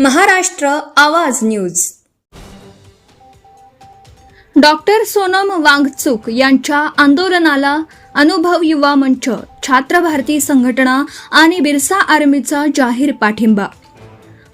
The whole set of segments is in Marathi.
महाराष्ट्र आवाज न्यूज. डॉक्टर सोनम वांगचुक यांच्या आंदोलनाला अनुभव युवा मंच, छात्र भारती संघटना आणि बिरसा आर्मीचा जाहीर पाठिंबा.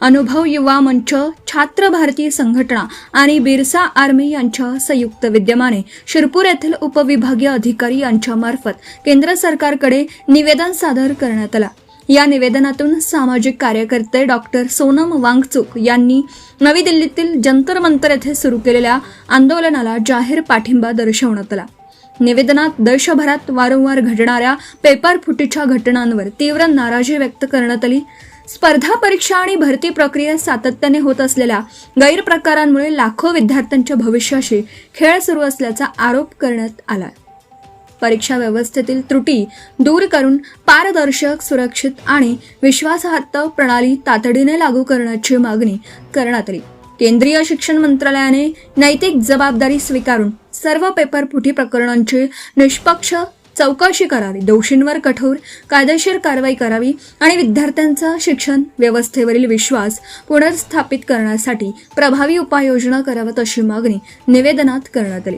अनुभव युवा मंच, छात्र भारती संघटना आणि बिरसा आर्मी यांच्या संयुक्त विद्यमाने शिरपूर येथील उपविभागीय अधिकारी यांच्यामार्फत केंद्र सरकारकडे निवेदन सादर करण्यात आला. या निवेदनातून सामाजिक कार्यकर्ते डॉक्टर सोनम वांगचुक यांनी नवी दिल्लीतील जंतर मंतर येथे सुरू केलेल्या आंदोलनाला जाहीर पाठिंबा दर्शवण्यात आला. निवेदनात देशभरात वारंवार घडणाऱ्या पेपर फुटीच्या घटनांवर तीव्र नाराजी व्यक्त करण्यात आली. स्पर्धा परीक्षा आणि भरती प्रक्रियेत सातत्याने होत असलेल्या गैरप्रकारांमुळे लाखो विद्यार्थ्यांच्या भविष्याशी खेळ सुरू असल्याचा आरोप करण्यात आला. परीक्षा व्यवस्थेतील त्रुटी दूर करून पारदर्शक, सुरक्षित आणि विश्वासार्ह प्रणाली तातडीने लागू करण्याची मागणी करण्यात आली. केंद्रीय शिक्षण मंत्रालयाने नैतिक जबाबदारी स्वीकारून सर्व पेपर फुटी प्रकरणांची निष्पक्ष चौकशी करावी, दोषींवर कठोर कायदेशीर कारवाई करावी आणि विद्यार्थ्यांचा शिक्षण व्यवस्थेवरील विश्वास पुनर्स्थापित करण्यासाठी प्रभावी उपाययोजना कराव्यात अशी मागणी निवेदनात करण्यात आली.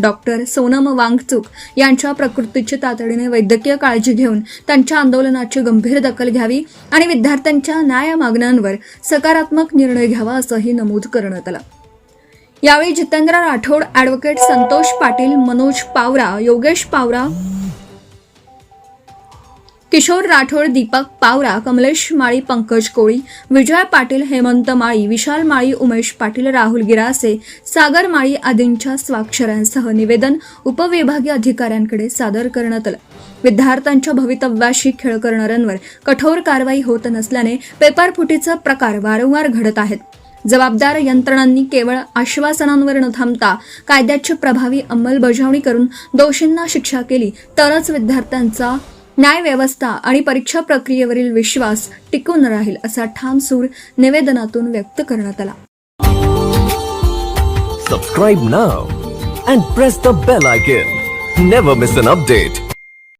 डॉक्टर सोनम वांगचुक यांच्या प्रकृतीची तातडीने वैद्यकीय काळजी घेऊन त्यांच्या आंदोलनाची गंभीर दखल घ्यावी आणि विद्यार्थ्यांच्या न्याय मागण्यांवर सकारात्मक निर्णय घ्यावा असंही नमूद करण्यात आलं. यावेळी जितेंद्र राठोड, ॲडव्होकेट संतोष पाटील, मनोज पावरा, योगेश पावरा, किशोर राठोड, दीपक पावरा, कमलेश माळी, पंकज कोळी, विजय पाटील, हेमंत माळी, विशाल माळी, उमेश पाटील, राहुल गिरासे, सागर माळी आदींच्या स्वाक्षऱ्यांसह निवेदन उपविभागीय अधिकाऱ्यांकडे सादर करण्यात आलं. विद्यार्थ्यांच्या भवितव्याशी खेळ करणाऱ्यांवर कठोर कारवाई होत नसल्याने पेपर फुटीचे प्रकार वारंवार घडत आहेत. जबाबदार यंत्रणांनी केवळ आश्वासनांवर न थांबता कायद्याची प्रभावी अंमलबजावणी करून दोषींना शिक्षा केली तरच विद्यार्थ्यांचा न्याय व्यवस्था आणि परीक्षा प्रक्रियेवरील विश्वास टिकून राहील असा ठाम सूर निवेदनातून व्यक्त करण्यात आला. Subscribe now and press the bell icon. Never miss an update.